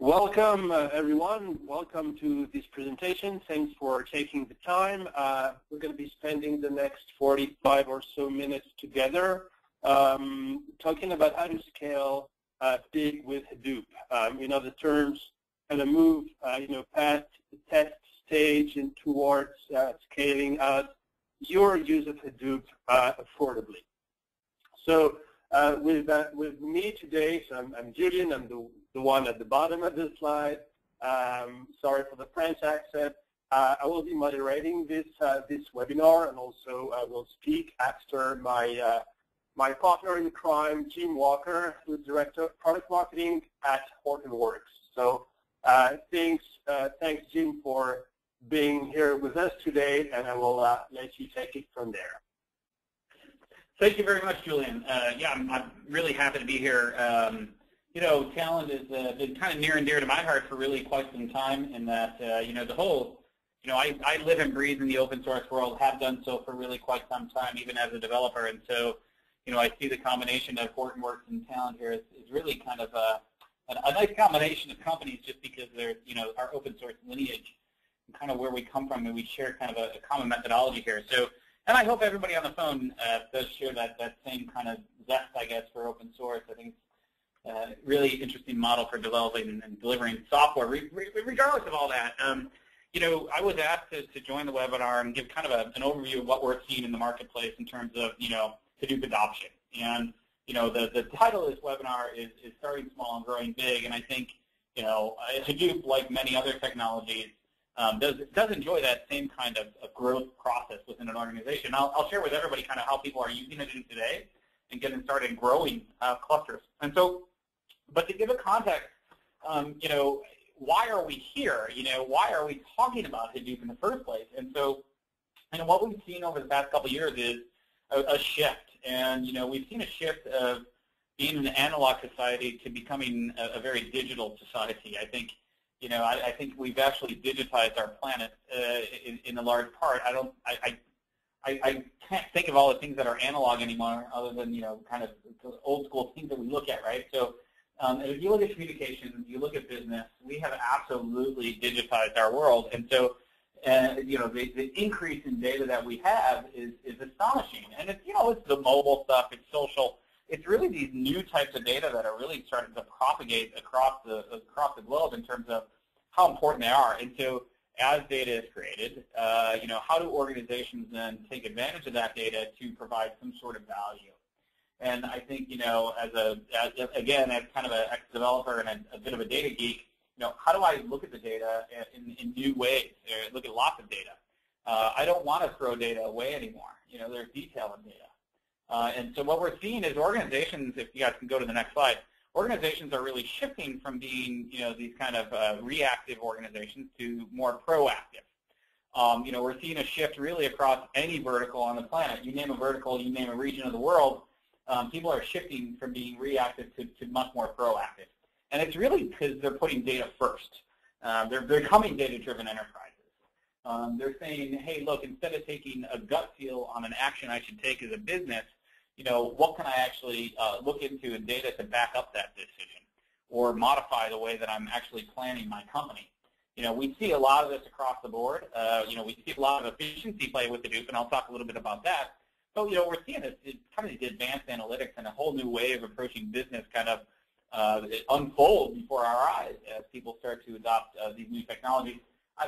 Welcome, everyone. Welcome to this presentation. Thanks for taking the time. We're going to be spending the next 45 or so minutes together talking about how to scale big with Hadoop. The terms kind of move, past the test stage and towards scaling out your use of Hadoop affordably. So with me today, so I'm Julian. I'm the one at the bottom of the slide. Sorry for the French accent. I will be moderating this webinar, and also will speak after my partner in crime, Jim Walker, who's Director of Product Marketing at Hortonworks. So thanks, Jim, for being here with us today, and I will let you take it from there. Thank you very much, Julian. Yeah, I'm really happy to be here. Talend has been kind of near and dear to my heart for really quite some time, in that, the whole, I live and breathe in the open source world, have done so for really quite some time, even as a developer. And so, I see the combination of Hortonworks and Talend here is really kind of a nice combination of companies, just because they're, our open source lineage and kind of where we come from, and we share kind of a common methodology here. So, and I hope everybody on the phone does share that same kind of zest, I guess, for open source. I think it's a really interesting model for developing and delivering software. Regardless of all that, I was asked to join the webinar and give kind of an overview of what we're seeing in the marketplace in terms of, Hadoop adoption. And, the title of this webinar is Starting Small and Growing Big. And I think, Hadoop, like many other technologies, does enjoy that same kind of growth process within an organization. I'll share with everybody kind of how people are using Hadoop today and getting started growing clusters. And so, but to give a context, why are we here? Why are we talking about Hadoop in the first place? And so, what we've seen over the past couple of years is a shift. And, we've seen a shift of being an analog society to becoming a very digital society. I think, I think we've actually digitized our planet in a large part. I can't think of all the things that are analog anymore, other than kind of old school things that we look at, right? So if you look at communications, you look at business, we have absolutely digitized our world, and so the increase in data that we have is astonishing. And it's it's the mobile stuff, it's social. It's really these new types of data that are really starting to propagate across the globe in terms of how important they are. And so, as data is created, how do organizations then take advantage of that data to provide some sort of value? And I think, again, as kind of an ex-developer and a bit of a data geek, how do I look at the data in new ways? Look at lots of data. I don't want to throw data away anymore. There's detail in data. And so what we're seeing is organizations, if you guys can go to the next slide, organizations are really shifting from being, these kind of reactive organizations to more proactive. We're seeing a shift really across any vertical on the planet. You name a vertical, you name a region of the world, people are shifting from being reactive to much more proactive. And it's really because they're putting data first. They're becoming data-driven enterprises. They're saying, hey, look, instead of taking a gut feel on an action I should take as a business, what can I actually look into in data to back up that decision or modify the way that I'm actually planning my company? We see a lot of this across the board. We see a lot of efficiency play with Hadoop, and I'll talk a little bit about that. So, we're seeing this kind of advanced analytics and a whole new way of approaching business kind of unfold before our eyes as people start to adopt these new technologies.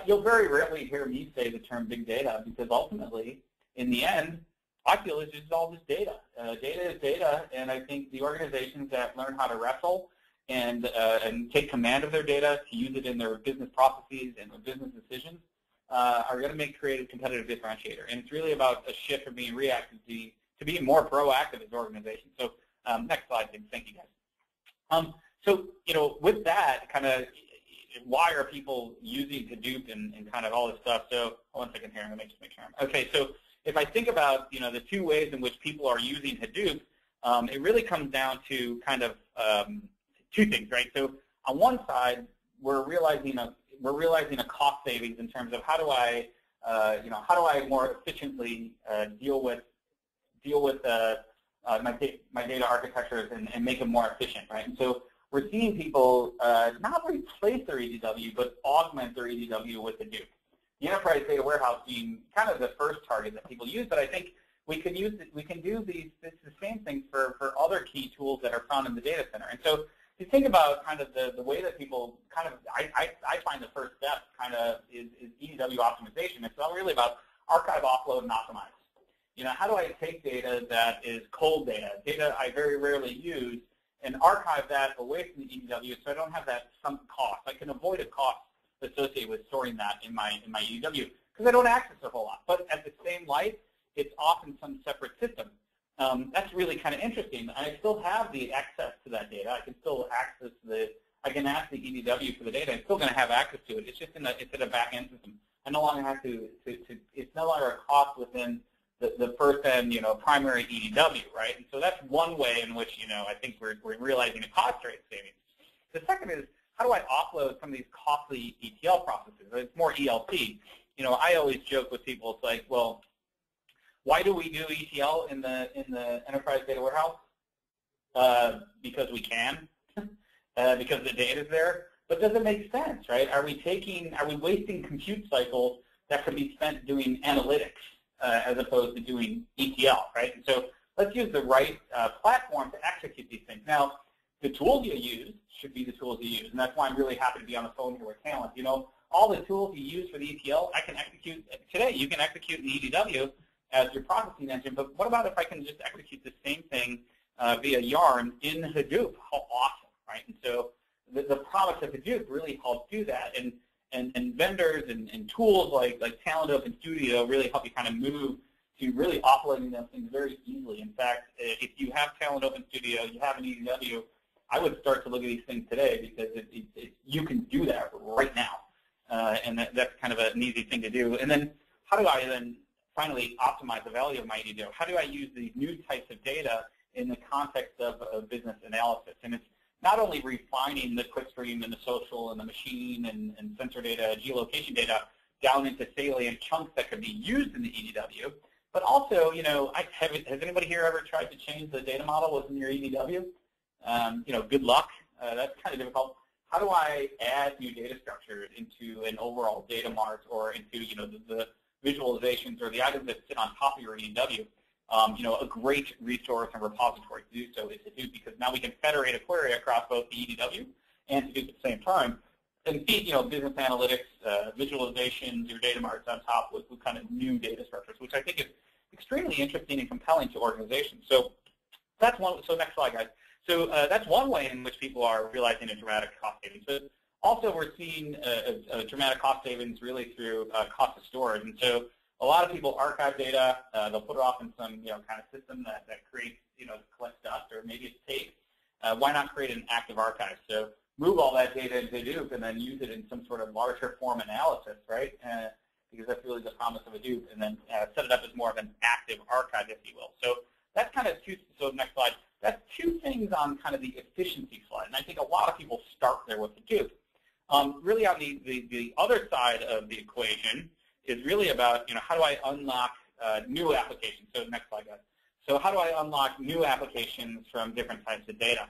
You'll very rarely hear me say the term big data, because ultimately, in the end, I feel it's just all this data. Data is data, and I think the organizations that learn how to wrestle and take command of their data to use it in their business processes and their business decisions are going to create a competitive differentiator. And it's really about a shift from being reactive to being more proactive as organizations. So next slide, please. Thank you, guys. So, with that, kind of, why are people using Hadoop and kind of all this stuff? So, one second here, let me just make sure. Okay, so if I think about, the two ways in which people are using Hadoop, it really comes down to kind of two things, right? So, on one side, we're realizing a cost savings in terms of how do I more efficiently deal with my data architectures and make them more efficient, right? And so we're seeing people not replace their EDW, but augment their EDW with Hadoop. The enterprise data warehouse being kind of the first target that people use, but I think we can use it, we can do the same things for other key tools that are found in the data center. And so if you think about kind of the way that people kind of, I find the first step kind of is EDW optimization. It's not really about archive, offload, and optimize. You know, how do I take data that is cold data I very rarely use, and archive that away from the EDW so I don't have that sunk cost. I can avoid a cost associated with storing that in my EDW because I don't access it a whole lot. But at the same light, it's often some separate system. That's really kind of interesting. I still have the access to that data. I can still access I can ask the EDW for the data. I'm still going to have access to it. It's just it's in a back-end system. I no longer have to it's no longer a cost within the first end, primary EDW, right? And so that's one way in which, I think we're realizing a cost rate savings. The second is, how do I offload some of these costly ETL processes? It's more ELT. I always joke with people, it's like, well, why do we do ETL in the enterprise data warehouse? Because we can, because the data is there. But does it make sense, right? Are we wasting compute cycles that could be spent doing analytics as opposed to doing ETL, right? And so let's use the right platform to execute these things. Now, the tools you use should be the tools you use, and that's why I'm really happy to be on the phone here with Talend. All the tools you use for the ETL, I can execute today. You can execute in EDW as your processing engine, but what about if I can just execute the same thing via Yarn in Hadoop? How awesome, right? And so the promise of Hadoop really helps do that, and vendors and tools like Talend Open Studio really help you kind of move to really offloading those things very easily. In fact, if you have Talend Open Studio, you have an EDW, I would start to look at these things today because you can do that right now, and that's kind of an easy thing to do. And then how do I then finally optimize the value of my EDW? How do I use these new types of data in the context of business analysis? And it's not only refining the clickstream and the social and the machine and sensor data, geolocation data down into salient chunks that could be used in the EDW, but also, has anybody here ever tried to change the data model within your EDW? Good luck. That's kind of difficult. How do I add new data structures into an overall data mart or into, the visualizations or the items that sit on top of your EDW? A great resource and repository to do so is Hadoop, because now we can federate a query across both the EDW and Hadoop at the same time, and feed business analytics, visualizations, your data marts on top with kind of new data structures, which I think is extremely interesting and compelling to organizations. So that's one. So next slide, guys. So that's one way in which people are realizing a dramatic cost savings. So also, we're seeing a dramatic cost savings really through cost of storage, and so a lot of people archive data. They'll put it off in some kind of system that creates collects dust, or maybe it's tape. Why not create an active archive? So move all that data into Hadoop and then use it in some sort of larger form analysis, right? Because that's really the promise of Hadoop, and then set it up as more of an active archive, if you will. So that's kind of two. So next slide. That's two things on kind of the efficiency slide, and I think a lot of people start there with Hadoop. Really, on the other side of the equation is really about how do I unlock new applications. So next slide, guys. So how do I unlock new applications from different types of data?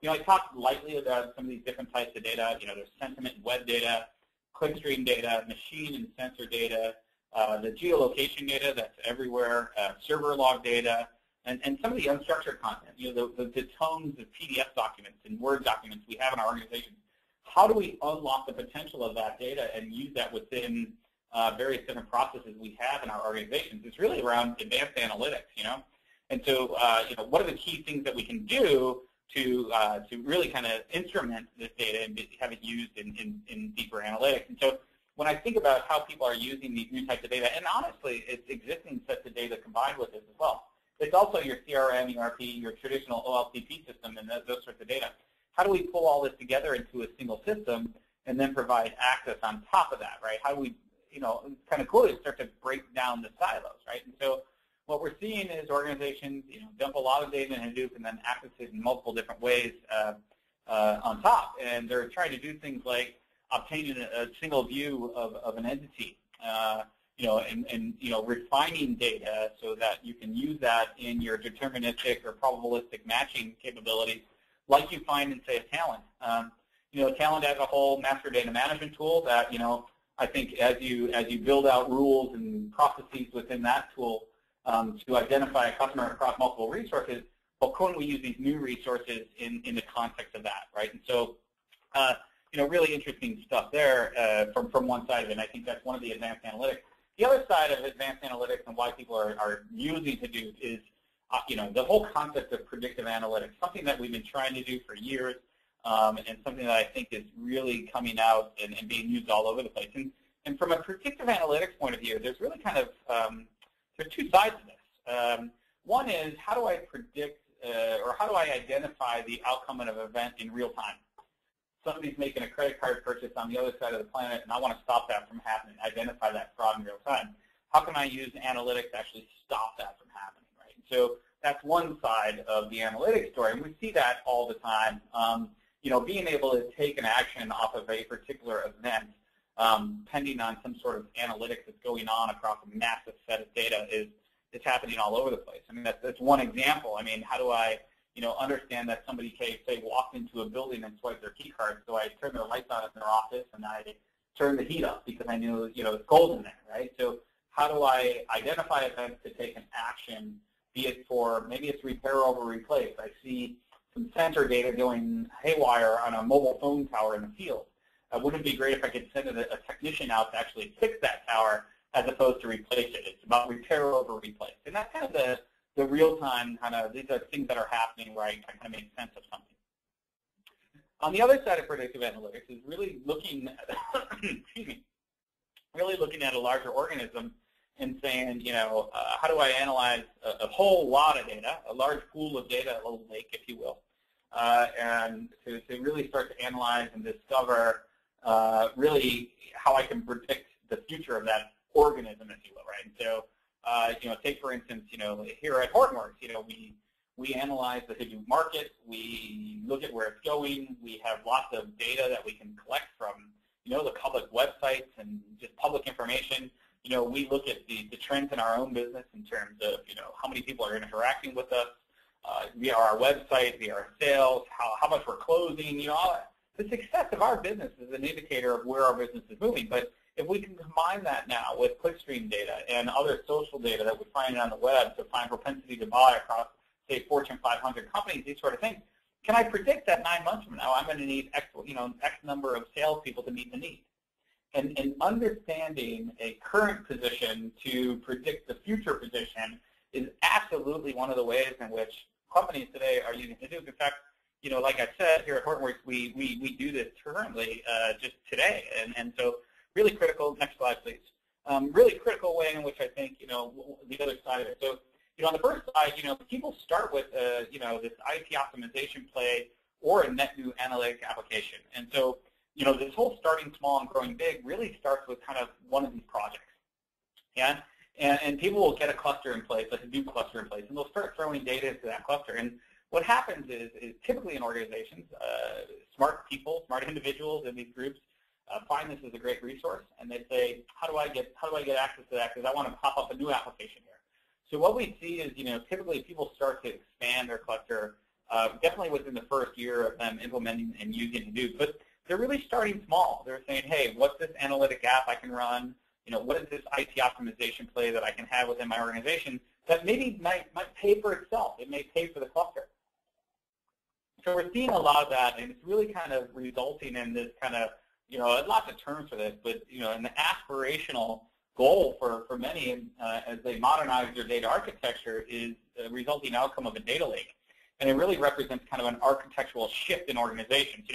I talked lightly about some of these different types of data. There's sentiment web data, clickstream data, machine and sensor data, the geolocation data that's everywhere, server log data, and some of the unstructured content. The tons of PDF documents and Word documents we have in our organizations. How do we unlock the potential of that data and use that within various different processes we have in our organizations? It's really around advanced analytics, And so, what are the key things that we can do to really kind of instrument this data and have it used in deeper analytics? And so, when I think about how people are using these new types of data, and honestly, it's existing sets of data combined with this as well. It's also your CRM, ERP, your traditional OLTP system, and those sorts of data. How do we pull all this together into a single system and then provide access on top of that, right? How do we, it's kind of cool to start to break down the silos, right? And so what we're seeing is organizations, dump a lot of data in Hadoop and then access it in multiple different ways on top. And they're trying to do things like obtaining a single view of an entity, and refining data so that you can use that in your deterministic or probabilistic matching capabilities like you find in, say, a Talend. Talend has a whole master data management tool that, I think as you build out rules and processes within that tool to identify a customer across multiple resources, well, couldn't we use these new resources in the context of that, right? And so, really interesting stuff there from one side of it, and I think that's one of the advanced analytics. The other side of advanced analytics and why people are using Hadoop is, the whole concept of predictive analytics, something that we've been trying to do for years, and something that I think is really coming out and being used all over the place. And from a predictive analytics point of view, there's really kind of, there's two sides to this. One is, how do I predict or how do I identify the outcome of an event in real time? Somebody's making a credit card purchase on the other side of the planet, and I want to stop that from happening, identify that fraud in real time. How can I use analytics to actually stop that from happening, right? So that's one side of the analytics story, and we see that all the time. Being able to take an action off of a particular event, pending on some sort of analytics that's going on across a massive set of data is happening all over the place. I mean, that's one example. I mean, how do I understand that somebody, say, walked into a building and swiped their key card, so I turn their lights on in their office and I turn the heat up because I knew, it's cold in there, right? So how do I identify events to take an action, be it for, maybe it's repair over replace. I see some sensor data going haywire on a mobile phone tower in the field. Wouldn't it be great if I could send a technician out to actually fix that tower as opposed to replace it? It's about repair over replace. And that's kind of the real-time kind of, these are things that are happening where I kind of make sense of something. On the other side of predictive analytics is really looking at, excuse me, really looking at a larger organism and saying, how do I analyze a whole lot of data, a large pool of data, a little lake, if you will, and to really start to analyze and discover really how I can predict the future of that organism, if you will, right? And so, take for instance, here at Hortonworks, we analyze the Hadoop market, we look at where it's going, we have lots of data that we can collect from, the public websites and just public information. We look at the trends in our own business in terms of, how many people are interacting with us via our website, via our sales, how much we're closing, all that. The success of our business is an indicator of where our business is moving, but if we can combine that now with clickstream data and other social data that we're finding on the web to find propensity to buy across, say, Fortune 500 companies, these sort of things, can I predict that 9 months from now I'm going to need X number of salespeople to meet the need? And understanding a current position to predict the future position is absolutely one of the ways in which companies today are using Hadoop. In fact, like I said, here at Hortonworks, we do this currently just today. And so really critical, next slide, please. Really critical way in which I think, the other side of it. So, on the first side, people start with, this IT optimization play or a net new analytic application. And so, this whole starting small and growing big really starts with kind of one of these projects. Yeah? And people will get a cluster in place, a Hadoop cluster in place, and they'll start throwing data into that cluster. And what happens is typically in organizations, smart people, smart individuals in these groups find this as a great resource, and they say, how do I get access to that? Because I want to pop up a new application here. So what we see is, typically people start to expand their cluster, definitely within the first year of them implementing and using Hadoop. But they're really starting small. They're saying, hey, what's this analytic app I can run? What is this IT optimization play that I can have within my organization that maybe might pay for itself? It may pay for the cluster. So we're seeing a lot of that, and it's really kind of resulting in this kind of, lots of terms for this, but, an aspirational goal for many as they modernize their data architecture is a resulting outcome of a data lake. And it really represents kind of an architectural shift in organizations.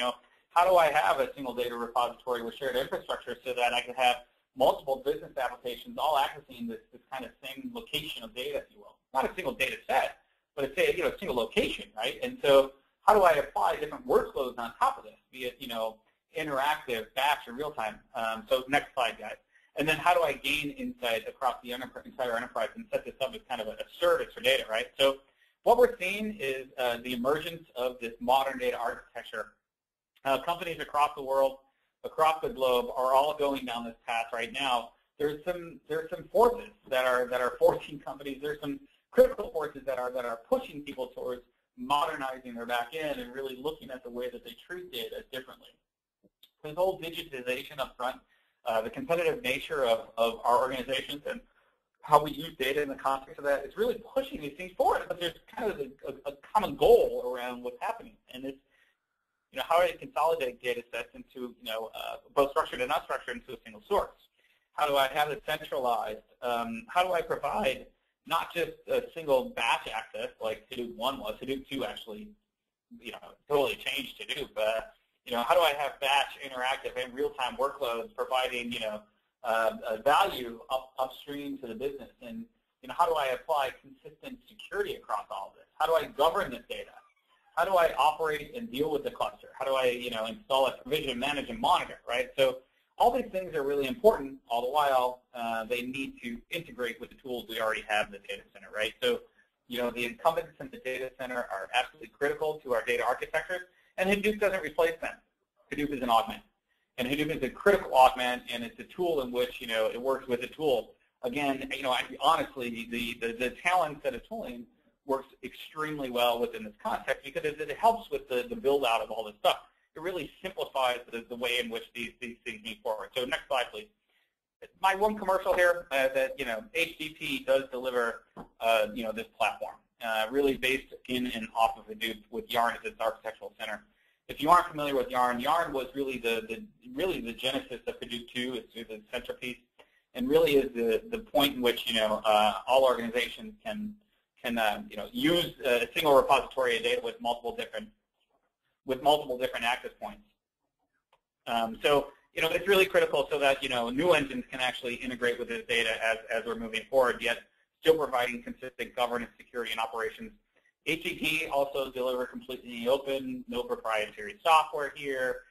How do I have a single data repository with shared infrastructure so that I can have multiple business applications all accessing this kind of same location of data, if you will? Not a single data set, but it's a single location, right? And so how do I apply different workflows on top of this, be it, interactive, batch, or real time? So next slide, guys. And then how do I gain insight across the entire enterprise and set this up as kind of a service for data, right? So what we're seeing is the emergence of this modern data architecture. Companies across the world, across the globe, are all going down this path right now. There's some forces that are forcing companies. There's some critical forces that are pushing people towards modernizing their back end and really looking at the way that they treat data differently. This whole digitization up front, the competitive nature of our organizations and how we use data in the context of that, it's really pushing these things forward. But there's kind of a common goal around what's happening, and it's how do I consolidate data sets into both structured and unstructured into a single source? How do I have it centralized? How do I provide not just a single batch access like Hadoop 1 was? Hadoop 2 actually, totally changed Hadoop. How do I have batch, interactive, and real-time workloads providing, value upstream to the business? And, how do I apply consistent security across all of this? How do I govern this data? How do I operate and deal with the cluster? How do I, install it, provision, manage, and monitor, right? So all these things are really important. All the while, they need to integrate with the tools we already have in the data center, right? So, the incumbents in the data center are absolutely critical to our data architecture, and Hadoop doesn't replace them. Hadoop is an augment, and Hadoop is a critical augment, and it's a tool in which it works with a tool. Again, honestly, the Talend set of tooling works extremely well within this context because it helps with the build out of all this stuff. It really simplifies the way in which these things move forward. So next slide, please. My one commercial here that HDP does deliver this platform, really based in and off of Hadoop with Yarn as its architectural center. If you aren't familiar with Yarn, Yarn was really the genesis of Hadoop 2. It's the centerpiece, and really is the point in which all organizations can use a single repository of data with multiple different access points. So it's really critical so that new engines can actually integrate with this data as we're moving forward, yet still providing consistent governance, security, and operations. HTTP also deliver completely open, no proprietary software here.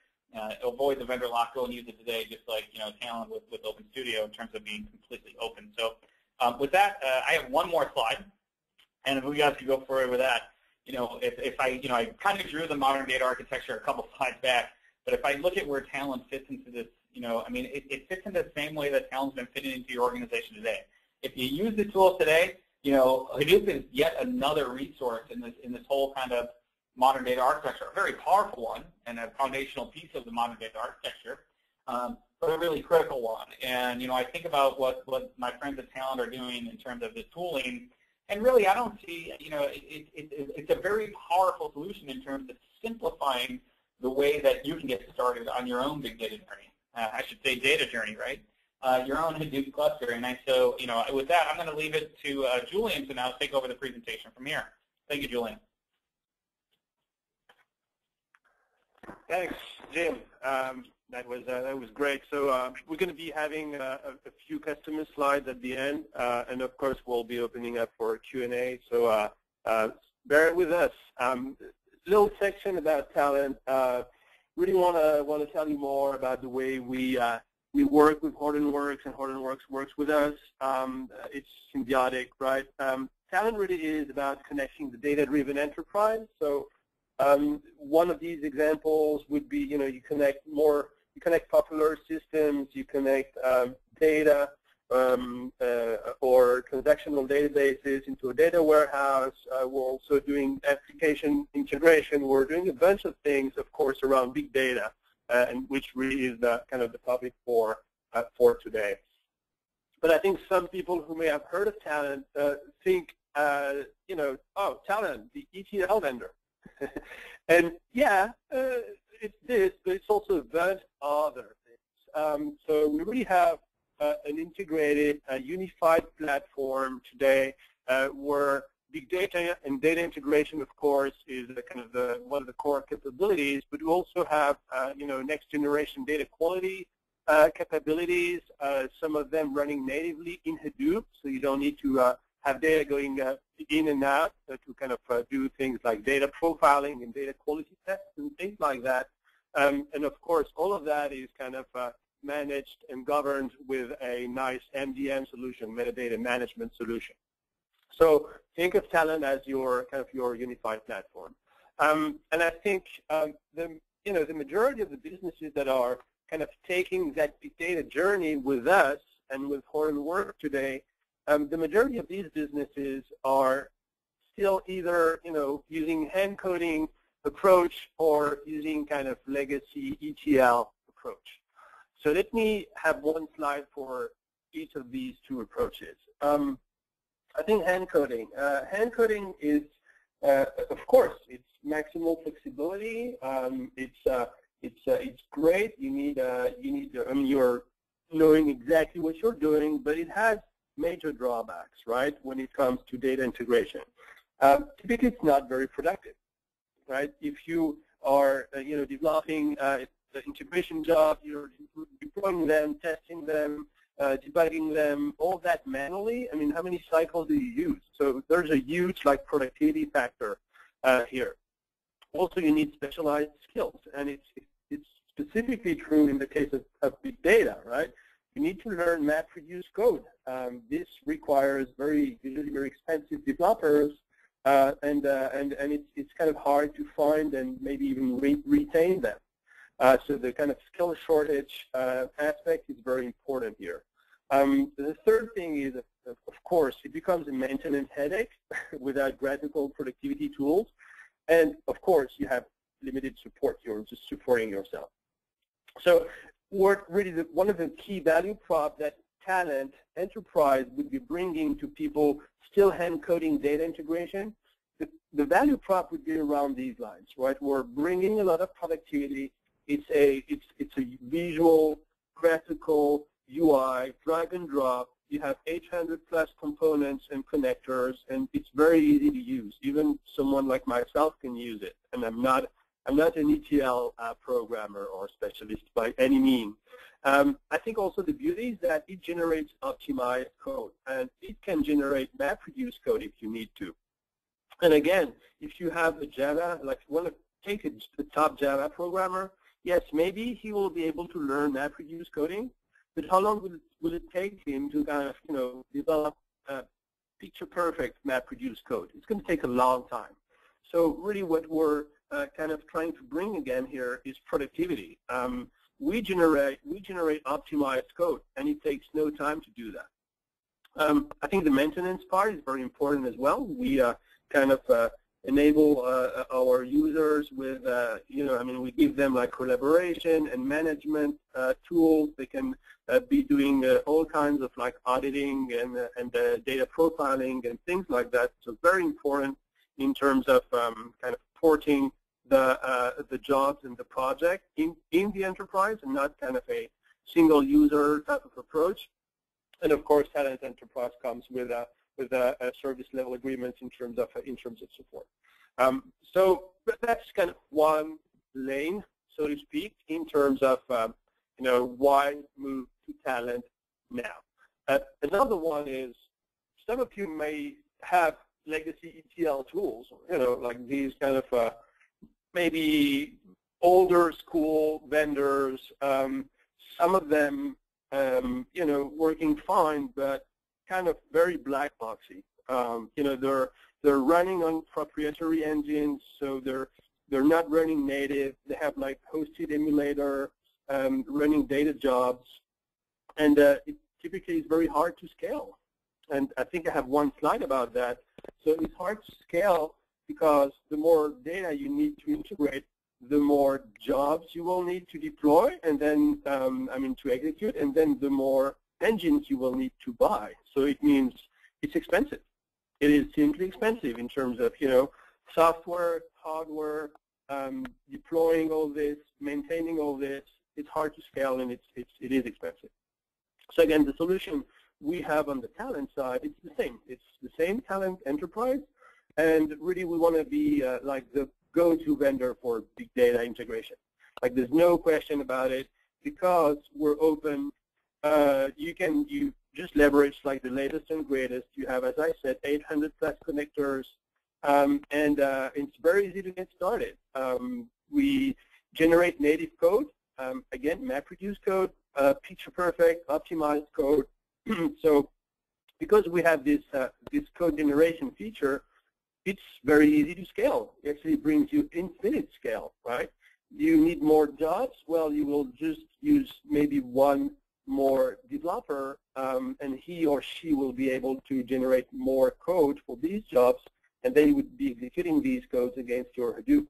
Avoid the vendor lock, go and use it today, just like Talend with Open Studio in terms of being completely open. So with that, I have one more slide, and if we guys could go forward with that. If I kind of drew the modern data architecture a couple slides back, but if I look at where Talend fits into this, it fits into the same way that Talend's been fitting into your organization today. If you use the tools today, Hadoop is yet another resource in this whole kind of modern data architecture, a very powerful one and a foundational piece of the modern data architecture, but a really critical one. And I think about what my friends at Talend are doing in terms of the tooling. And really, I don't see, it's a very powerful solution in terms of simplifying the way that you can get started on your own big data journey. I should say data journey, right? Your own Hadoop cluster. And so, with that, I'm going to leave it to Julian to now take over the presentation from here. Thank you, Julian. Thanks, Jim. That was great. So we're going to be having a few customer slides at the end, and of course we'll be opening up for Q&A. So bear with us. Little section about Talend. Really want to tell you more about the way we work with Hortonworks, and Hortonworks works with us. It's symbiotic, right? Talend really is about connecting the data-driven enterprise. So one of these examples would be, you connect popular systems, you connect data or transactional databases into a data warehouse. We're also doing application integration. We're doing a bunch of things, of course, around big data, and which really is kind of the topic for today. But I think some people who may have heard of Talend think, oh, Talend, the ETL vendor. And yeah, it's this, but it's also a bunch of other things. So we really have an integrated, unified platform today where big data and data integration, of course, is kind of one of the core capabilities. But we also have, next generation data quality capabilities. Some of them running natively in Hadoop, so you don't need to have data going in and out to kind of do things like data profiling and data quality tests and things like that. And of course, all of that is kind of managed and governed with a nice MDM solution, metadata management solution. So think of Talend as your kind of your unified platform. And I think the majority of the businesses that are kind of taking that big data journey with us and with Hortonworks today, the majority of these businesses are still either, using hand coding approach or using kind of legacy ETL approach. So let me have one slide for each of these two approaches. I think hand coding. Hand coding is, of course, it's maximal flexibility. It's great. You're knowing exactly what you're doing, but it has major drawbacks, right? When it comes to data integration, typically it's not very productive, right? If you are, developing the integration jobs, you're deploying them, testing them, debugging them, all that manually. I mean, how many cycles do you use? So there's a huge productivity factor here. Also, you need specialized skills, and it's specifically true in the case of big data, right? You need to learn MapReduce code. This requires usually very expensive developers, and it's kind of hard to find and maybe even retain them. So the kind of skill shortage aspect is very important here. The third thing is, of course, it becomes a maintenance headache without graphical productivity tools. And of course, you have limited support. You're just supporting yourself. So one of the key value prop that Talend Enterprise would be bringing to people still hand coding data integration, the value prop would be around these lines, right? We're bringing a lot of productivity. It's a visual, graphical UI, drag and drop. You have 800 plus components and connectors, and it's very easy to use. Even someone like myself can use it, and I'm not an ETL programmer or specialist by any means. I think also the beauty is that it generates optimized code, and it can generate MapReduce code if you need to. And again, if you have a Java, like you want to take a top Java programmer, yes, maybe he will be able to learn MapReduce coding, but how long will it take him to kind of, develop picture-perfect MapReduce code? It's going to take a long time. So really what we're kind of trying to bring again here is productivity. We generate optimized code, and it takes no time to do that. I think the maintenance part is very important as well. We kind of enable our users with, we give them collaboration and management tools. They can be doing all kinds of auditing and data profiling and things like that. So very important in terms of kind of porting the jobs and the project in the enterprise, and not kind of a single user type of approach. And of course, Talend Enterprise comes with a service level agreements in terms of support. So that's kind of one lane, so to speak, in terms of why move to Talend now. Another one is some of you may have legacy ETL tools, like these kind of maybe older school vendors. Some of them, working fine, but kind of very black boxy. They're running on proprietary engines, so they're not running native. They have hosted emulator, running data jobs, and it typically is very hard to scale. And I think I have one slide about that. So it's hard to scale because the more data you need to integrate, the more jobs you will need to deploy, and then to execute, and then the more engines you will need to buy. So it means it's expensive. It is simply expensive in terms of software, hardware, deploying all this, maintaining all this. It's hard to scale, and it is expensive. So again, the solution we have on the Talend side, it's the same. It's the same Talend Enterprise, and really we want to be the go-to vendor for big data integration. There's no question about it, because we're open. You just leverage the latest and greatest. You have, as I said, 800 plus connectors, and it's very easy to get started. We generate native code, again, MapReduce code, picture perfect, optimized code. So because we have this code generation feature, it's very easy to scale. It actually brings you infinite scale, right? You need more jobs? Well, you will just use maybe one more developer, and he or she will be able to generate more code for these jobs, and they would be executing these codes against your Hadoop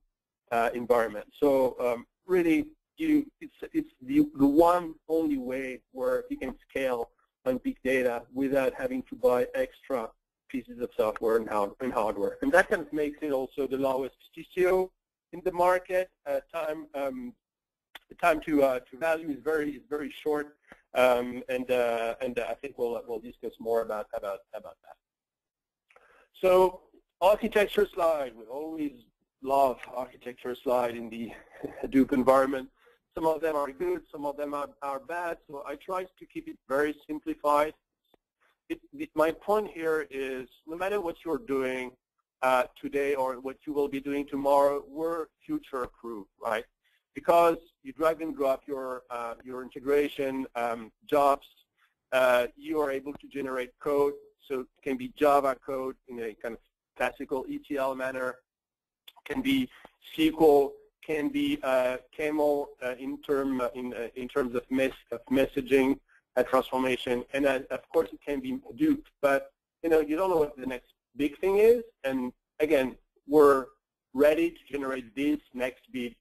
environment. So really, it's the one only way where you can scale on big data without having to buy extra pieces of software and hardware. And that kind of makes it also the lowest TCO in the market. The time to value is very short, and I think we'll discuss more about that. So architecture slide. We always love architecture slide in the Hadoop environment. Some of them are good, some of them are bad. So I try to keep it very simplified. My point here is, no matter what you're doing today or what you will be doing tomorrow, we're future-proof, right? Because you drag and drop your integration jobs, you are able to generate code. So it can be Java code in a kind of classical ETL manner, can be SQL, can be Camel in terms of messaging transformation, and of course it can be Hadoop. But you don't know what the next big thing is, and again, we're ready to generate this next big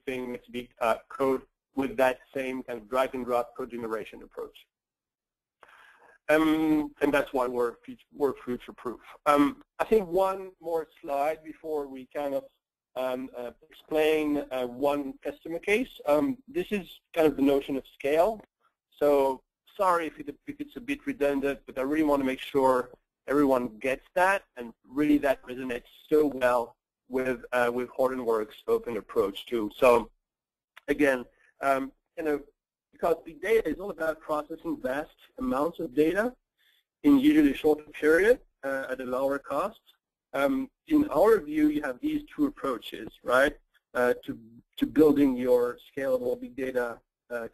thing, next big code with that same kind of drag and drop code generation approach. And that's why we're future-proof. I think one more slide before we kind of explain one customer case. This is kind of the notion of scale. So sorry if it's a bit redundant, but I really want to make sure everyone gets that, and really that resonates so well with Hortonworks' open approach too. So again, because big data is all about processing vast amounts of data in usually a shorter period at a lower cost. In our view, you have these two approaches, right, to building your scalable big data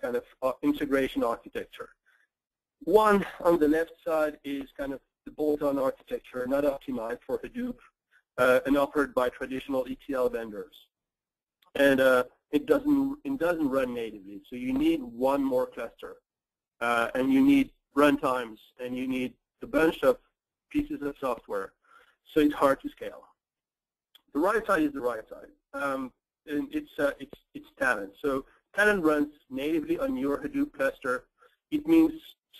kind of integration architecture. One on the left side is kind of the bolt-on architecture, not optimized for Hadoop, and offered by traditional ETL vendors. And it doesn't run natively, so you need one more cluster, and you need runtimes, and you need a bunch of pieces of software, so it's hard to scale. The right side is the right side, and it's Talend. So Talend runs natively on your Hadoop cluster. It means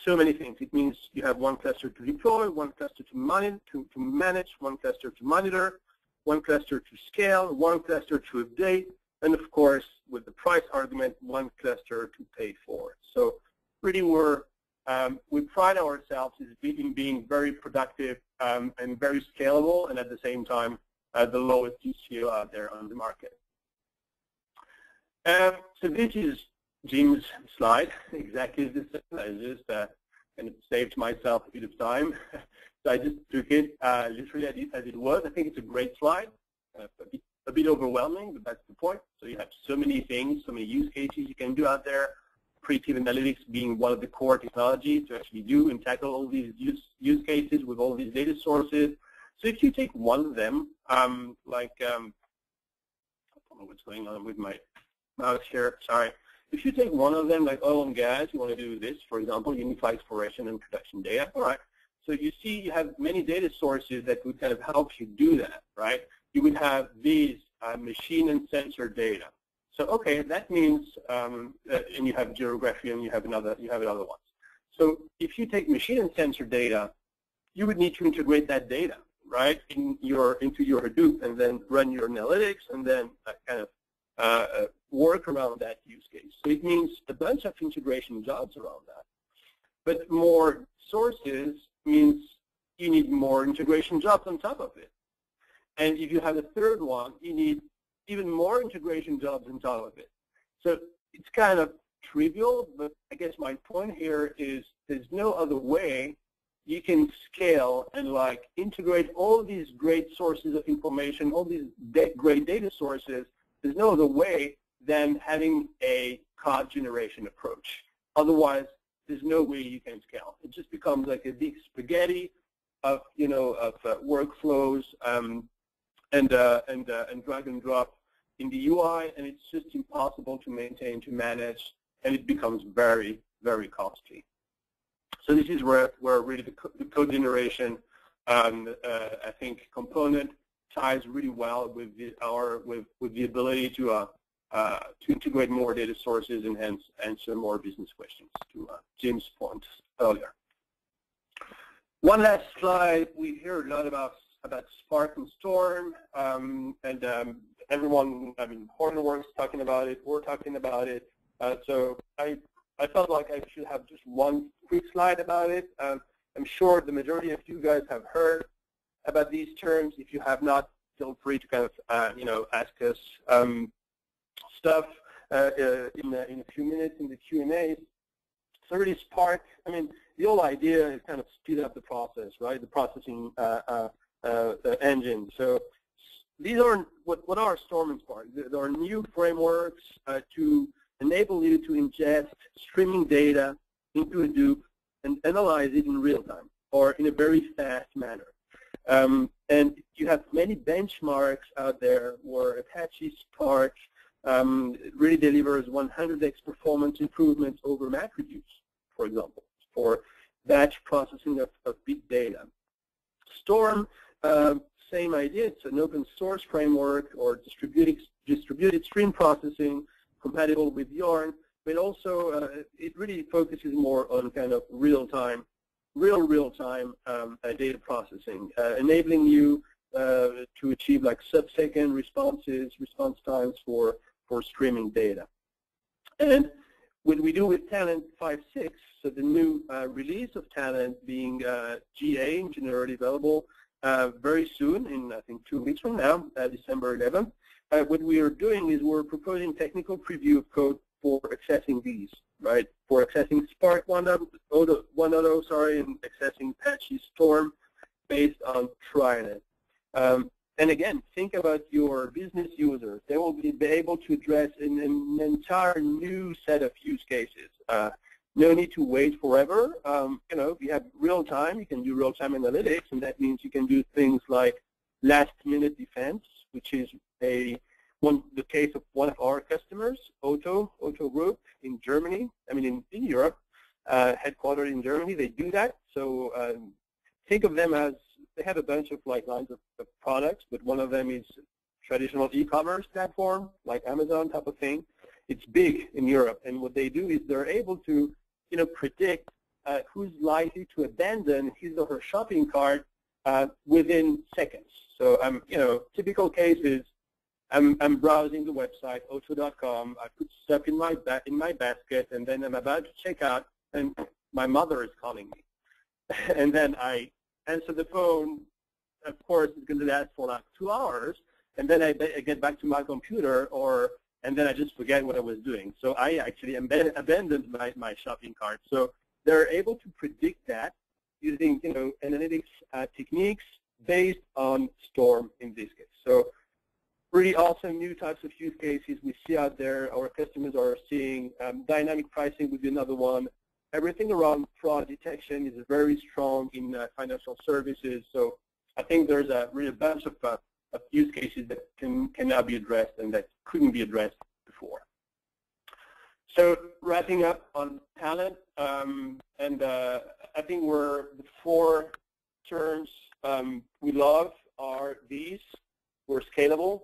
so many things. It means you have one cluster to deploy, one cluster to manage, one cluster to monitor, one cluster to scale, one cluster to update, and of course, with the price argument, one cluster to pay for. So really we pride ourselves in being very productive and very scalable, and at the same time, the lowest TCO out there on the market. So this is Jim's slide, exactly the same. I just kind of saved myself a bit of time. So I just took it literally as it was. I think it's a great slide, a bit overwhelming, but that's the point. So you have so many things, so many use cases you can do out there, predictive analytics being one of the core technologies to actually do and tackle all these use cases with all these data sources. So if you take one of them, I don't know what's going on with my mouse here, sorry. If you take one of them, like oil and gas, you want to do this, for example, unified exploration and production data, all right. So you see you have many data sources that would kind of help you do that, right? You would have these machine and sensor data. So okay, that means, and you have geography and you have another one. So if you take machine and sensor data, you would need to integrate that data, right, into your Hadoop, and then run your analytics, and then kind of work around that use case. So it means a bunch of integration jobs around that. But more sources means you need more integration jobs on top of it. And if you have a third one, you need even more integration jobs on top of it. So it's kind of trivial, but I guess my point here is there's no other way you can scale and like integrate all these great sources of information, all these great data sources. There's no other way than having a code generation approach. Otherwise, there's no way you can scale. It just becomes like a big spaghetti of workflows and drag and drop in the UI, and it's just impossible to maintain, to manage, and it becomes very, very costly. So this is where really the code generation And I think component ties really well with the ability to integrate more data sources and hence answer more business questions, to Jim's point earlier. One last slide. We hear a lot about Spark and Storm, and everyone, Hortonworks talking about it. We're talking about it. So I felt like I should have just one quick slide about it. I'm sure the majority of you guys have heard about these terms. If you have not, feel free to kind of ask us stuff in a few minutes in the Q&A. So really, Spark. The whole idea is kind of speed up the process, right? The processing engine. So these are what are Storm and Spark? There are new frameworks to enable you to ingest streaming data into Hadoop and analyze it in real time or in a very fast manner. And you have many benchmarks out there where Apache Spark really delivers 100x performance improvements over MapReduce, for example, for batch processing of big data. Storm, same idea. It's an open source framework or distributed stream processing compatible with Yarn, but also it really focuses more on kind of real-time data processing, enabling you to achieve like sub-second response times for streaming data. And what we do with Talend 5.6, so the new release of Talend being GA, generally available very soon, in I think 2 weeks from now, December 11th, what we are doing is we're proposing technical preview of code for accessing these, right? For accessing Spark 1.0, sorry, and accessing Apache Storm based on Trinet. And again, think about your business users. They will be able to address an entire new set of use cases. No need to wait forever. If you have real time, you can do real-time analytics, and that means you can do things like last-minute defense, which is the case of one of our customers, Otto Group in Germany. In Europe, headquartered in Germany. They do that. So think of them as they have a bunch of lines of products, but one of them is traditional e-commerce platform, like Amazon type of thing. It's big in Europe, and what they do is they're able to, predict who's likely to abandon his or her shopping cart within seconds. So, typical case is I'm browsing the website Otto.com. I put stuff in my basket, and then I'm about to check out, and my mother is calling me, and then I answer the phone. Of course, it's going to last for like 2 hours, and then I get back to my computer, and then I just forget what I was doing. So I actually abandoned my shopping cart. So they're able to predict that using analytics techniques based on Storm in this case. So really awesome new types of use cases we see out there. Our customers are seeing dynamic pricing would be another one. Everything around fraud detection is very strong in financial services. So I think there's really a bunch of use cases that can now be addressed and that couldn't be addressed before. So wrapping up on Talend, and I think the 4 terms we love are these. We're scalable,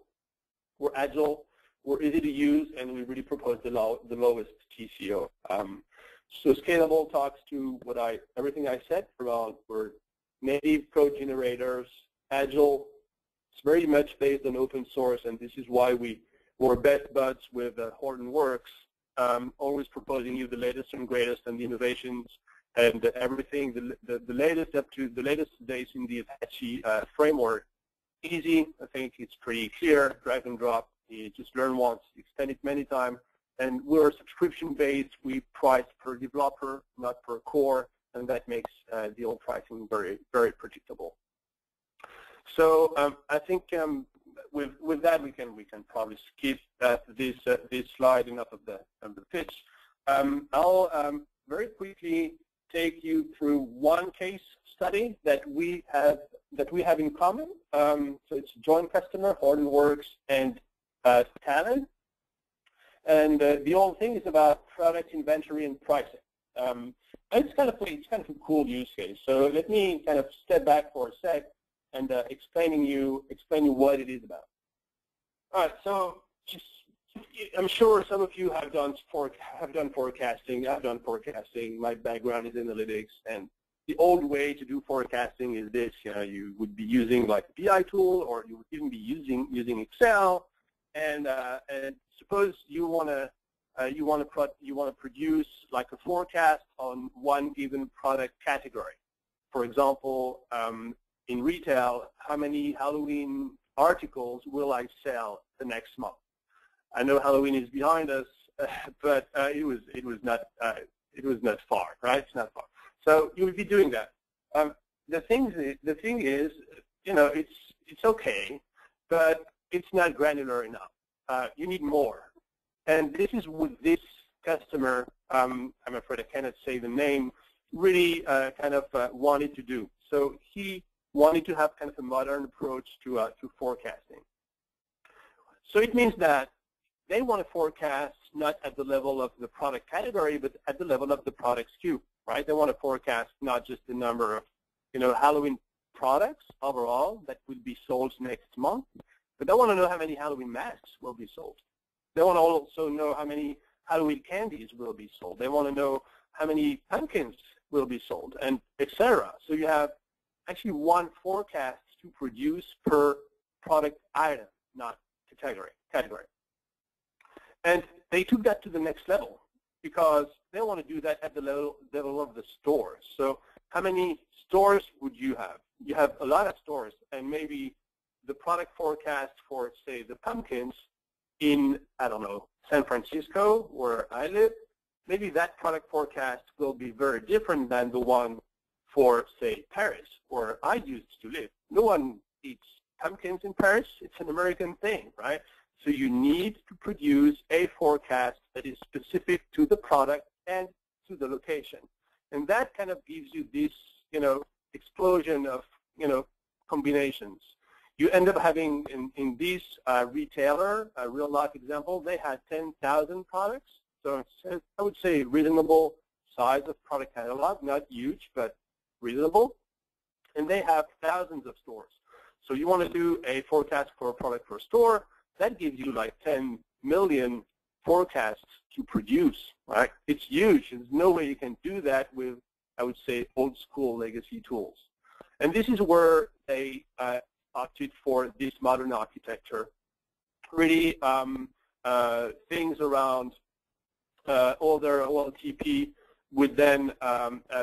we're agile, we're easy to use, and we really propose the lowest TCO. So scalable talks to everything I said around we're native code generators. Agile, it's very much based on open source, and this is why we're best buds with Hortonworks, always proposing you the latest and greatest and the innovations and everything, the latest up to the latest days in the Apache framework. Easy, I think it's pretty clear, drag and drop. You just learn once, extend it many times. And we're subscription-based. We price per developer, not per core, and that makes the old pricing very, very predictable. So I think with that we can probably skip this slide, enough of the pitch. I'll very quickly take you through one case study that we have in common. So it's a joint customer, Hortonworks and Talend. And the whole thing is about product inventory and pricing. It's kind of a cool use case. So let me kind of step back for a sec and explain you what it is about. All right. So I'm sure some of you have done forecasting. I've done forecasting. My background is analytics, and the old way to do forecasting is this. You would be using like a BI tool, or you would even be using Excel. And suppose you want to produce like a forecast on one given product category. For example, in retail, how many Halloween articles will I sell the next month? I know Halloween is behind us, but it was not far, right? It's not far. So you would be doing that. The thing is, it's okay, but it's not granular enough. You need more, and this is what this customer, I'm afraid I cannot say the name, really wanted to do. So he wanted to have kind of a modern approach to forecasting. So it means that they want to forecast not at the level of the product category, but at the level of the product SKU, right? They want to forecast not just the number of, Halloween products overall that will be sold next month, but they want to know how many Halloween masks will be sold. They want to also know how many Halloween candies will be sold. They want to know how many pumpkins will be sold, and etc. So you have actually one forecast to produce per product item, not category. And they took that to the next level because they want to do that at the level of the stores. So how many stores would you have? You have a lot of stores, and maybe the product forecast for, say, the pumpkins in, I don't know, San Francisco, where I live, maybe that product forecast will be very different than the one for, say, Paris, where I used to live. No one eats pumpkins in Paris. It's an American thing, right? So you need to produce a forecast that is specific to the product and to the location. And that kind of gives you this, explosion of, combinations. You end up having, in this retailer, a real-life example, they had 10,000 products. So it's, I would say, reasonable size of product catalog, not huge, but reasonable. And they have thousands of stores. So you want to do a forecast for a product per store. That gives you like 10 million forecasts to produce, right? It's huge. There's no way you can do that with, I would say, old school legacy tools. And this is where they opted for this modern architecture. Really, things around all their OLTP would then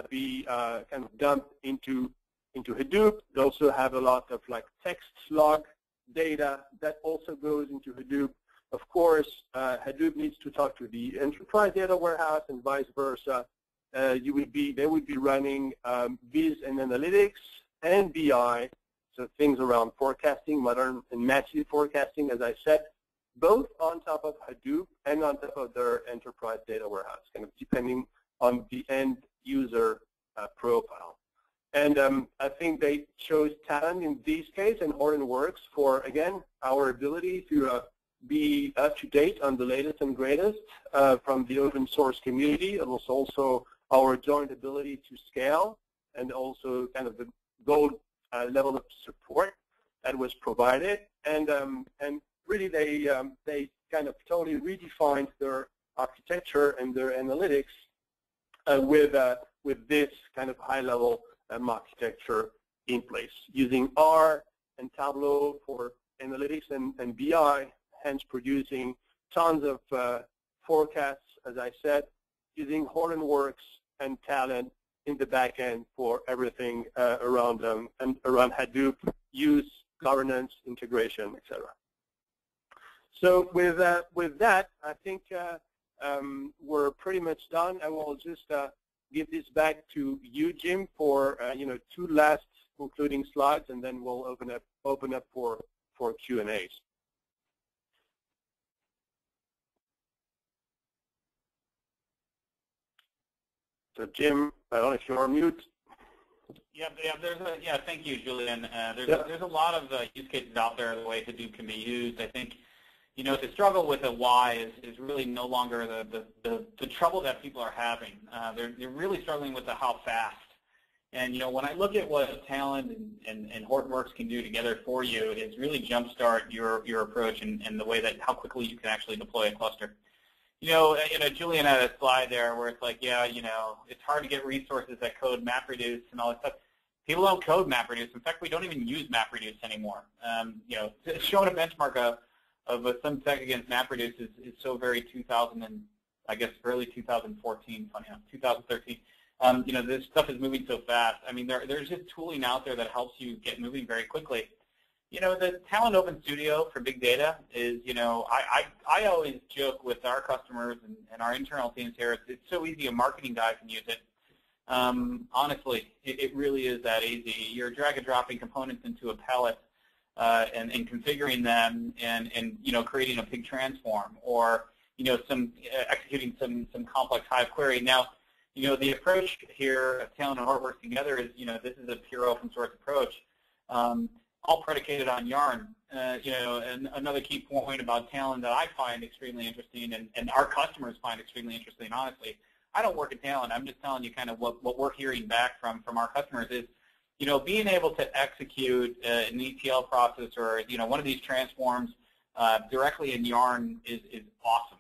be kind of dumped into Hadoop. They also have a lot of like text log data that also goes into Hadoop. Of course, Hadoop needs to talk to the enterprise data warehouse and vice versa. They would be running Viz and analytics and BI, so things around forecasting, modern and massive forecasting, as I said, both on top of Hadoop and on top of their enterprise data warehouse, kind of depending on the end user profile. And I think they chose Talend in this case and Hortonworks for, again, our ability to be up to date on the latest and greatest from the open source community. It was also our joint ability to scale and also kind of the gold level of support that was provided. And really they kind of totally redefined their architecture and their analytics with this kind of high level architecture in place, using R and Tableau for analytics and BI, hence producing tons of forecasts, as I said, using Hortonworks and Talend in the back end for everything around Hadoop, use, governance, integration, etc. So with that, I think we're pretty much done. I will just give this back to you, Jim, for two last concluding slides, and then we'll open up for Q&As. So Jim, I don't know if you're on mute. Yeah, thank you, Julien. There's a lot of use cases out there the way Hadoop can be used. I think, to struggle with a why is really no longer the trouble that people are having. They're really struggling with the how fast. And when I look at what Talend and Hortonworks can do together for you, is really jumpstart your approach and the way that how quickly you can actually deploy a cluster. Julian had a slide there where it's like, yeah, it's hard to get resources that code MapReduce and all that stuff. People don't code MapReduce. In fact, we don't even use MapReduce anymore. Showing a benchmark of a SimSec against MapReduce is so very 2000 and I guess early 2014, funny enough, 2013. This stuff is moving so fast. I mean, there's just tooling out there that helps you get moving very quickly. The Talend Open Studio for big data is, I always joke with our customers and our internal teams here, it's so easy a marketing guy can use it. Honestly, it really is that easy. You're drag and dropping components into a palette and configuring them and creating a pig transform or, executing some complex Hive query. Now, the approach here of Talend and Hortonworks together is, this is a pure open source approach, all predicated on Yarn. And another key point about Talend that I find extremely interesting and our customers find extremely interesting, honestly. I don't work at Talend. I'm just telling you kind of what we're hearing back from our customers is, being able to execute an ETL process or, one of these transforms directly in Yarn is awesome.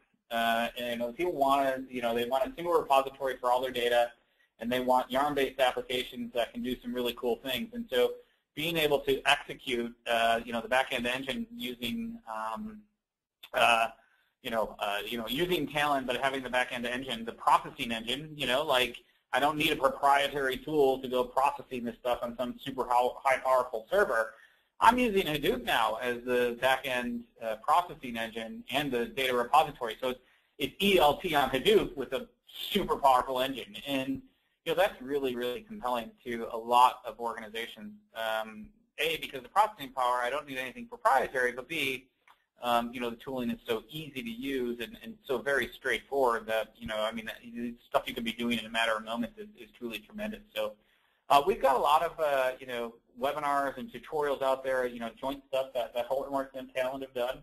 And people want to, they want a single repository for all their data, and they want Yarn-based applications that can do some really cool things. And so, being able to execute, the back-end engine using, using Talend, but having the back-end engine, the processing engine, like I don't need a proprietary tool to go processing this stuff on some super high powerful server. I'm using Hadoop now as the back-end processing engine and the data repository. So it's ELT on Hadoop with a super powerful engine. And that's really, really compelling to a lot of organizations. A, because of processing power, I don't need anything proprietary, but B, the tooling is so easy to use and so very straightforward that, stuff you can be doing in a matter of moments is truly tremendous. So we've got a lot of, webinars and tutorials out there, joint stuff that Hortonworks and Talend have done.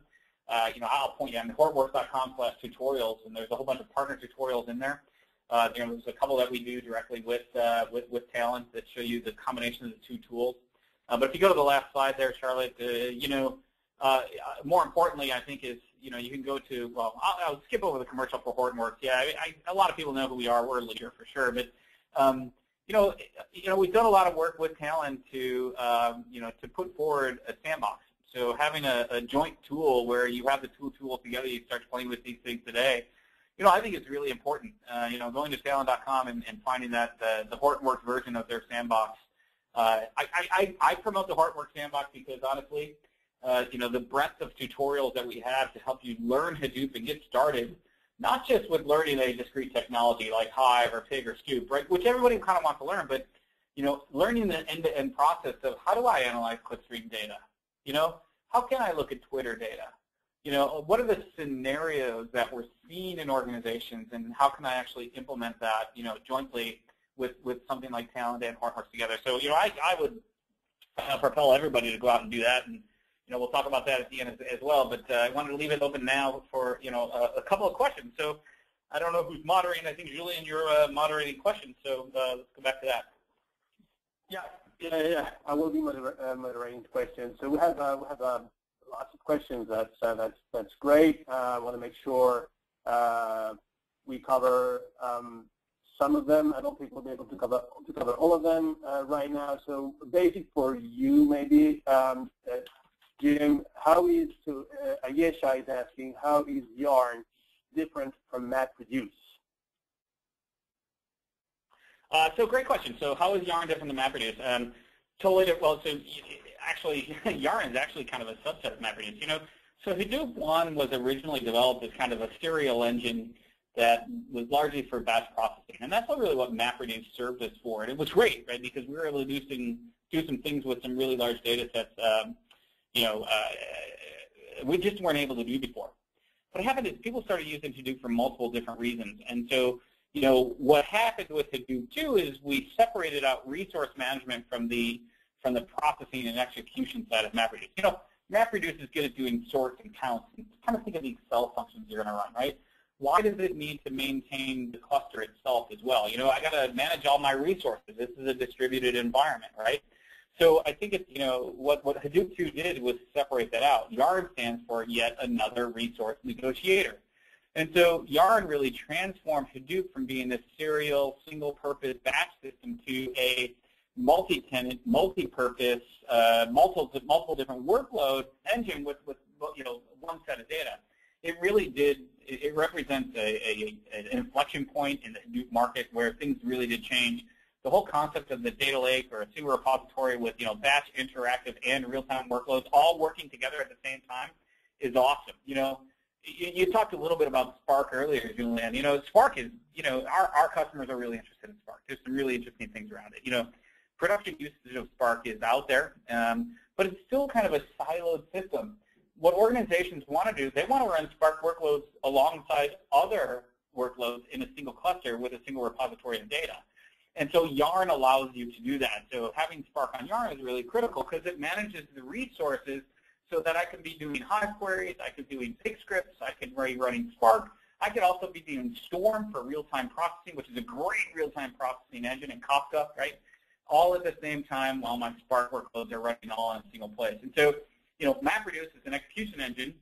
I'll point you on hortonworks.com/tutorials, and there's a whole bunch of partner tutorials in there. There's a couple that we do directly with Talend that show you the combination of the two tools. But if you go to the last slide there, Charlotte, more importantly, I think is, you can go to, well, I'll skip over the commercial for Hortonworks. Yeah, a lot of people know who we are. We're a leader for sure. But, we've done a lot of work with Talend to, to put forward a sandbox. So having a joint tool where you have the two tools together, you start playing with these things today, I think it's really important. Going to talend.com and finding that the Hortonworks version of their sandbox. I promote the Hortonworks sandbox because honestly, the breadth of tutorials that we have to help you learn Hadoop and get started, not just with learning a discrete technology like Hive or Pig or Scoop, right, which everybody kind of wants to learn, but learning the end-to-end process of how do I analyze clickstream data? How can I look at Twitter data? What are the scenarios that we're seeing in organizations, and how can I actually implement that, jointly with something like Talend and Hortonworks together? So, I would propel everybody to go out and do that, and we'll talk about that at the end as well. But I wanted to leave it open now for a couple of questions. So I don't know who's moderating. I think Julian, you're moderating questions. So let's go back to that. Yeah. I will be moderating questions. So we have lots of questions. That's great. I want to make sure we cover some of them. I don't think we'll be able to cover all of them right now. So basic for you, maybe, Jim. How is Ayesha is asking, how is Yarn different from MapReduce? So great question. So how is Yarn different than MapReduce? Totally. Well, so actually, Yarn is actually kind of a subset of MapReduce. So Hadoop 1 was originally developed as kind of a serial engine that was largely for batch processing, and that's really what MapReduce served us for. And it was great, right? Because we were able to do some things with some really large data sets. We just weren't able to do before. What happened is people started using Hadoop for multiple different reasons, and so. What happened with Hadoop 2 is we separated out resource management from the processing and execution side of MapReduce. MapReduce is good at doing sorts and counts. And kind of think of the Excel functions you're going to run, right? Why does it need to maintain the cluster itself as well? You know, I got to manage all my resources. This is a distributed environment, right? So I think it's, you know, what Hadoop 2 did was separate that out. YARN stands for yet another resource negotiator. And so YARN really transformed Hadoop from being this serial, single-purpose batch system to a multi-tenant, multi-purpose, multiple different workload engine with you know, one set of data. It really did. It represents an inflection point in the Hadoop market where things really did change. The whole concept of the data lake or a single repository with, you know, batch, interactive, and real-time workloads all working together at the same time is awesome. You know, you talked a little bit about Spark earlier, Julian. You know, Spark is, you know, our customers are really interested in Spark. There's some really interesting things around it. You know, production usage of Spark is out there, but it's still kind of a siloed system. What organizations want to do, they want to run Spark workloads alongside other workloads in a single cluster with a single repository of data. And so YARN allows you to do that. So having Spark on YARN is really critical because it manages the resources so that I can be doing Hive queries, I could be doing big scripts, I could be running Spark. I could also be doing Storm for real-time processing, which is a great real-time processing engine, and Kafka, right? All at the same time while my Spark workloads are running all in a single place. And so, you know, MapReduce is an execution engine.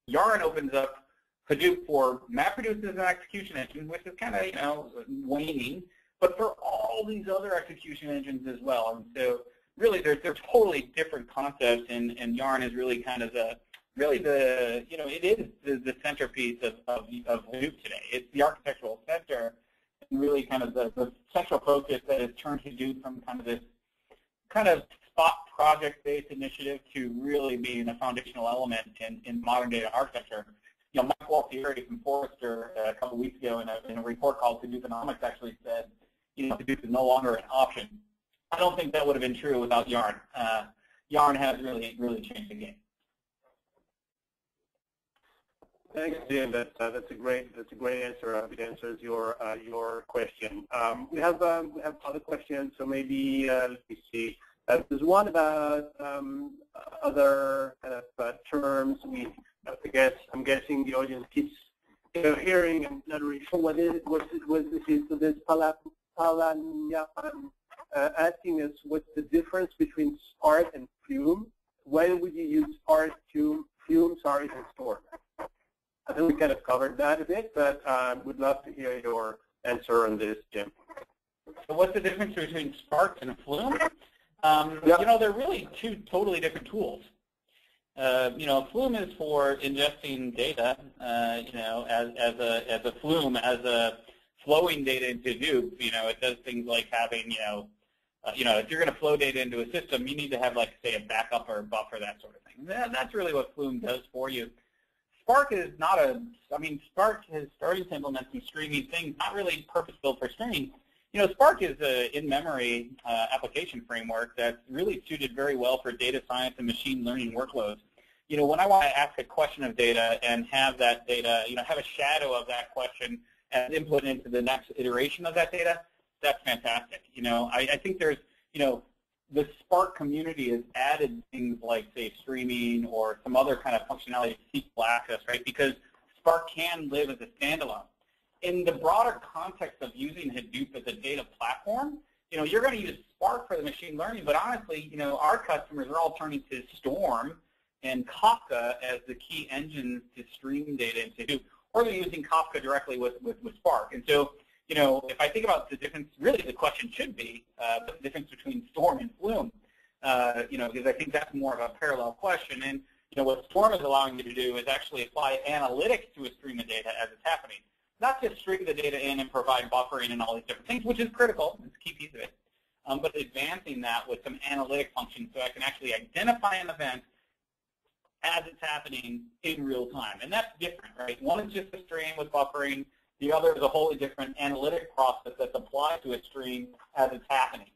YARN opens up Hadoop for MapReduce is an execution engine, which is kind of, you know, waning, but for all these other execution engines as well. And so really they're totally different concepts, and YARN is really kind of the, you know, it is the centerpiece of Hadoop today. It's the architectural center, and really kind of the central focus that has turned Hadoop from kind of this kind of spot project-based initiative to really being a foundational element in modern data architecture. You know, Mike Waltieri from Forrester a couple of weeks ago in a report called Hadooponomics actually said, you know, Hadoop is no longer an option. I don't think that would have been true without YARN. YARN has really changed the game. Thanks, Jim. That's a great answer. It answers your question. We have other questions, so maybe let me see. There's one about other kind of terms. I'm guessing the audience keeps, you know, hearing and not really sure what this is. So there's Talend asking us what's the difference between Spark and Flume. When would you use Spark, Flume, and Storm? I think we kind of covered that a bit, but would love to hear your answer on this, Jim. So what's the difference between Spark and Flume? Yep. You know, they're really two totally different tools. You know, Flume is for ingesting data, you know, as a Flume, as a flowing data into Hadoop. You know, it does things like having, you know, if you're going to flow data into a system, you need to have, like, say, a backup or a buffer, that sort of thing. That's really what Flume does for you. Spark is not Spark has started to implement some streaming things, not really purpose-built for streaming. You know, Spark is an in-memory application framework that's really suited very well for data science and machine learning workloads. You know, when I want to ask a question of data and have that data, you know, have a shadow of that question as input into the next iteration of that data, that's fantastic. You know, I think there's, you know, the Spark community has added things like, say, streaming or some other kind of functionality to SQL access, right? Because Spark can live as a standalone. In the broader context of using Hadoop as a data platform, you know, you're going to use Spark for the machine learning, but honestly, you know, our customers are all turning to Storm and Kafka as the key engines to stream data into Hadoop, or they're using Kafka directly with Spark. And so, you know, if I think about the difference, really the question should be the difference between Storm and Flume, you know, because I think that's more of a parallel question. And, you know, what Storm is allowing you to do is actually apply analytics to a stream of data as it's happening. Not just stream the data in and provide buffering and all these different things, which is critical, it's a key piece of it, but advancing that with some analytic functions so I can actually identify an event as it's happening in real time. And that's different, right? One is just a stream with buffering. The other is a wholly different analytic process that's applied to a stream as it's happening.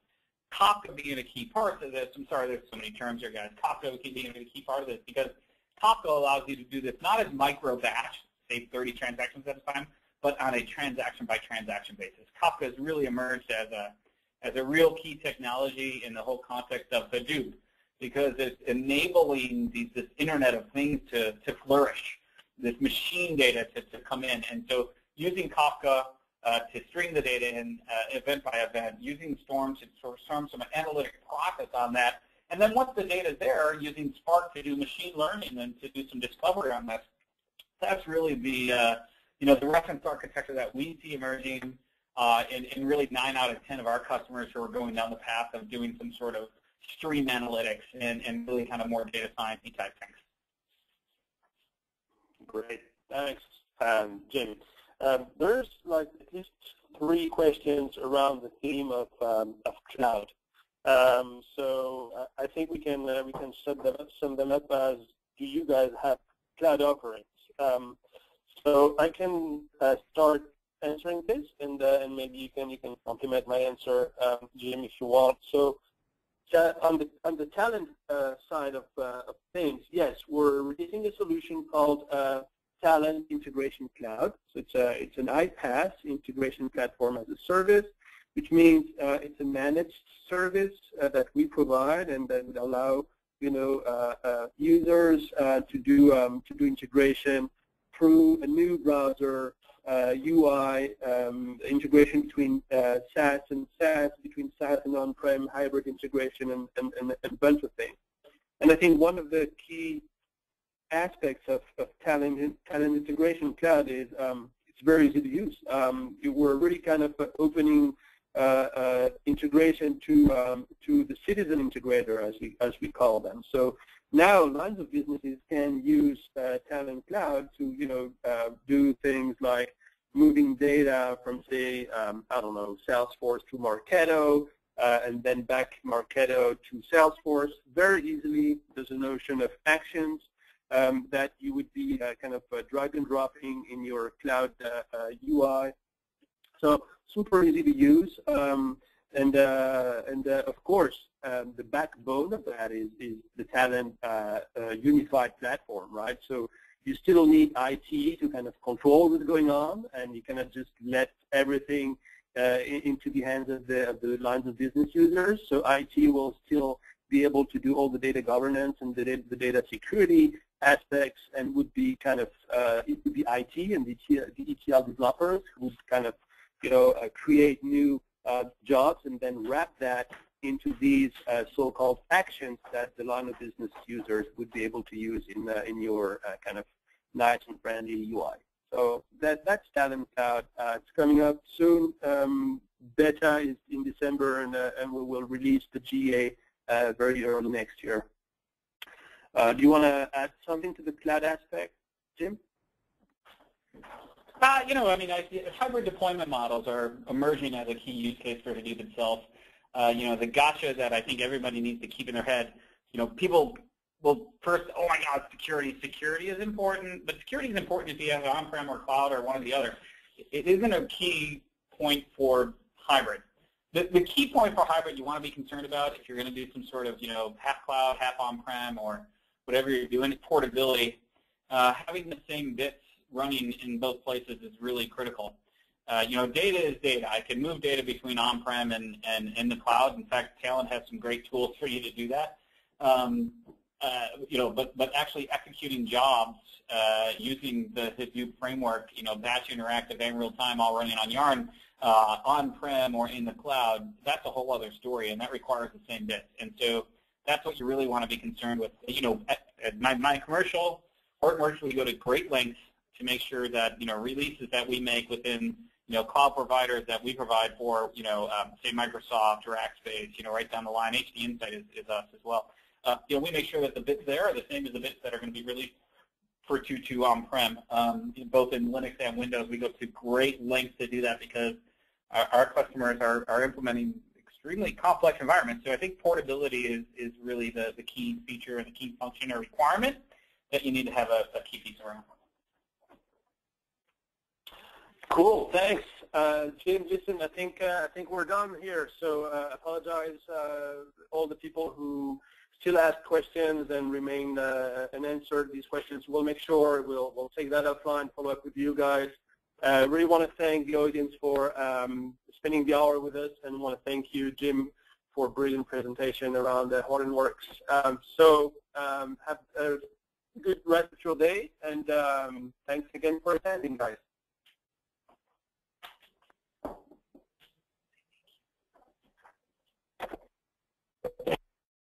Kafka being a key part of this, I'm sorry, there's so many terms here, guys. Kafka being a key part of this because Kafka allows you to do this not as micro batch, say 30 transactions at a time, but on a transaction-by-transaction basis. Kafka has really emerged as a real key technology in the whole context of Hadoop. because it's enabling this Internet of Things to flourish, this machine data to come in. And so using Kafka to string the data in event by event, using Storm to perform some analytic process on that, and then once the data is there, using Spark to do machine learning and to do some discovery on this. That's really the the reference architecture that we see emerging in really 9 out of 10 of our customers who are going down the path of doing some sort of stream analytics and really kind of more data science type things. Great, thanks, Jim. There's like at least 3 questions around the theme of cloud. So I think we can sum them up as, do you guys have cloud offerings? So I can start answering this, and maybe you can complement my answer, Jim, if you want. So on the talent side of things, yes, we're releasing a solution called Talent Integration Cloud. So it's an IPaaS, integration platform as a service, which means it's a managed service that we provide, and that would allow users to do integration through a new browser, UI, integration between SaaS and SaaS, between SaaS and on-prem, hybrid integration, and a bunch of things. And I think one of the key aspects of Talent Integration Cloud is it's very easy to use. We're really kind of opening integration to the citizen integrator, as we call them. So now lines of businesses can use Talent Cloud to do things like moving data from, say, I don't know, Salesforce to Marketo, and then back Marketo to Salesforce very easily. There's a notion of actions that you would be kind of drag and dropping in your cloud UI. So super easy to use, and of course the backbone of that is the Talent unified platform, right? So you still need IT to kind of control what's going on, and you cannot just let everything into the hands of the lines of business users. So IT will still be able to do all the data governance and the data security aspects, and would be kind of it would be IT and the ETL developers who would kind of create new jobs and then wrap that into these so-called actions that the line of business users would be able to use in your kind of nice and friendly UI. So that's Talent Cloud. It's coming up soon. Beta is in December, and we will release the GA very early next year. Do you want to add something to the cloud aspect, Jim? I mean, hybrid deployment models are emerging as a key use case for Hadoop itself. The gotcha that I think everybody needs to keep in their head, people will first, oh my God, security. Security is important, but security is important if you have on-prem or cloud or one or the other. It isn't a key point for hybrid. The key point for hybrid you want to be concerned about if you're going to do some sort of, half cloud, half on-prem, or whatever you're doing, portability. Having the same bits running in both places is really critical. Data is data. I can move data between on-prem and in the cloud. In fact, Talend has some great tools for you to do that. But actually executing jobs using the Hadoop framework, batch, interactive, and real time, all running on Yarn, on-prem or in the cloud, that's a whole other story, and that requires the same bits. And so that's what you really want to be concerned with. At my commercial, Hortonworks, we go to great lengths to make sure that releases that we make within cloud providers that we provide for say Microsoft or Rackspace, right down the line. HD Insight is us as well. We make sure that the bits there are the same as the bits that are going to be released for 2.2 on-prem, both in Linux and Windows. We go to great lengths to do that because our customers are implementing extremely complex environments. So I think portability is really the key feature and the key function or requirement that you need to have a key piece around. Cool, thanks, Jim. Listen, I think we're done here. So apologize all the people who still ask questions and remain unanswered. These questions, we'll make sure we'll take that offline, follow up with you guys. Really want to thank the audience for spending the hour with us, and want to thank you, Jim, for a brilliant presentation around the Hortonworks. Have a good rest of your day, and thanks again for attending, guys.